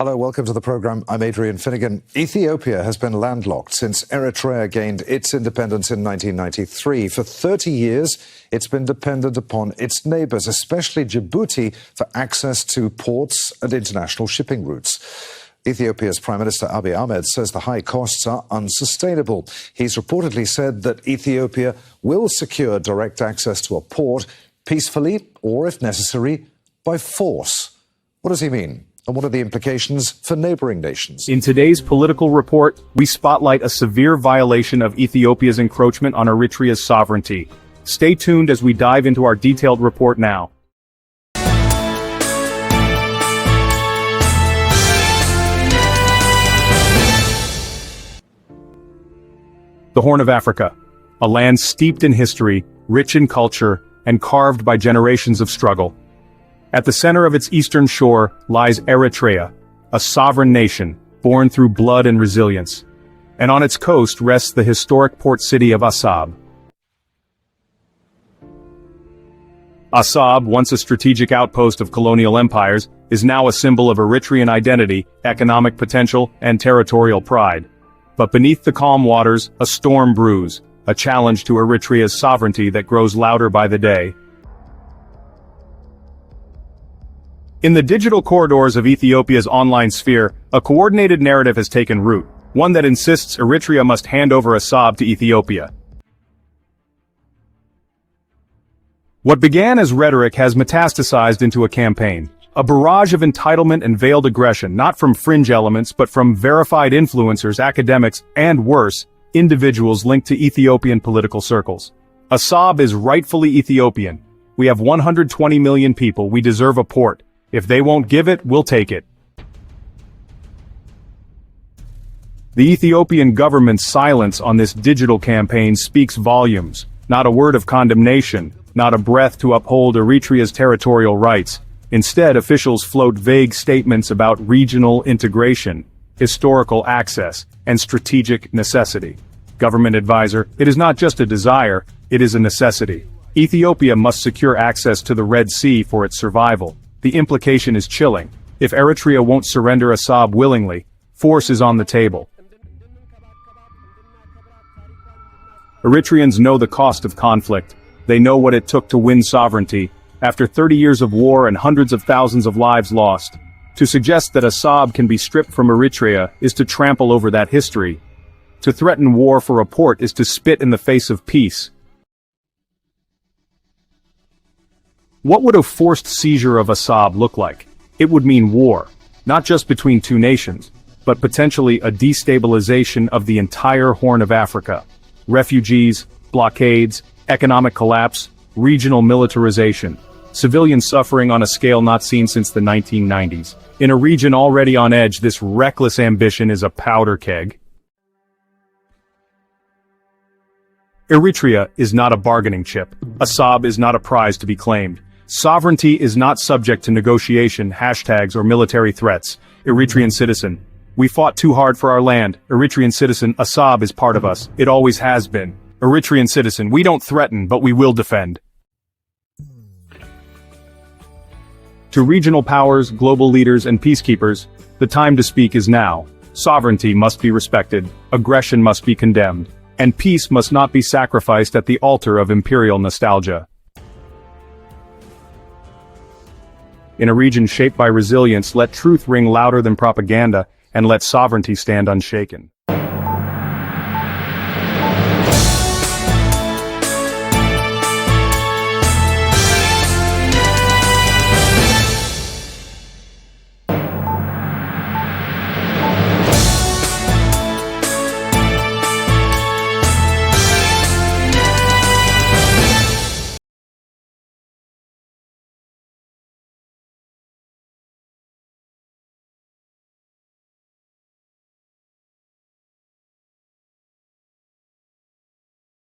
Hello, welcome to the program. I'm Adrian Finnegan. Ethiopia has been landlocked since Eritrea gained its independence in 1993. For 30 years, it's been dependent upon its neighbors, especially Djibouti, for access to ports and international shipping routes. Ethiopia's Prime Minister Abiy Ahmed says the high costs are unsustainable. He's reportedly said that Ethiopia will secure direct access to a port peacefully or, if necessary, by force. What does he mean? And what are the implications for neighboring nations? In today's political report, we spotlight a severe violation of Ethiopia's encroachment on Eritrea's sovereignty. Stay tuned as we dive into our detailed report now. The Horn of Africa, a land steeped in history, rich in culture, and carved by generations of struggle. At the center of its eastern shore lies Eritrea, a sovereign nation, born through blood and resilience. And on its coast rests the historic port city of ASSAB. ASSAB, once a strategic outpost of colonial empires, is now a symbol of Eritrean identity, economic potential, and territorial pride. But beneath the calm waters, a storm brews, a challenge to Eritrea's sovereignty that grows louder by the day. In the digital corridors of Ethiopia's online sphere, a coordinated narrative has taken root, one that insists Eritrea must hand over ASSAB to Ethiopia. What began as rhetoric has metastasized into a campaign, a barrage of entitlement and veiled aggression, not from fringe elements but from verified influencers, academics, and worse, individuals linked to Ethiopian political circles. ASSAB is rightfully Ethiopian. We have 120 million people, we deserve a port. If they won't give it, we'll take it. The Ethiopian government's silence on this digital campaign speaks volumes. Not a word of condemnation, not a breath to uphold Eritrea's territorial rights. Instead, officials float vague statements about regional integration, historical access, and strategic necessity. Government advisor, it is not just a desire, it is a necessity. Ethiopia must secure access to the Red Sea for its survival. The implication is chilling. If Eritrea won't surrender ASSAB willingly, force is on the table. Eritreans know the cost of conflict. They know what it took to win sovereignty. After 30 years of war and hundreds of thousands of lives lost, to suggest that ASSAB can be stripped from Eritrea is to trample over that history. To threaten war for a port is to spit in the face of peace. What would a forced seizure of ASSAB look like? It would mean war, not just between two nations, but potentially a destabilization of the entire Horn of Africa. Refugees, blockades, economic collapse, regional militarization, civilian suffering on a scale not seen since the 1990s. In a region already on edge, this reckless ambition is a powder keg. Eritrea is not a bargaining chip. ASSAB is not a prize to be claimed. Sovereignty is not subject to negotiation, hashtags, or military threats. Eritrean citizen. We fought too hard for our land. Eritrean citizen, ASSAB is part of us. It always has been. Eritrean citizen, we don't threaten, but we will defend. To regional powers, global leaders, and peacekeepers, the time to speak is now. Sovereignty must be respected, aggression must be condemned, and peace must not be sacrificed at the altar of imperial nostalgia. In a region shaped by resilience, let truth ring louder than propaganda, and let sovereignty stand unshaken.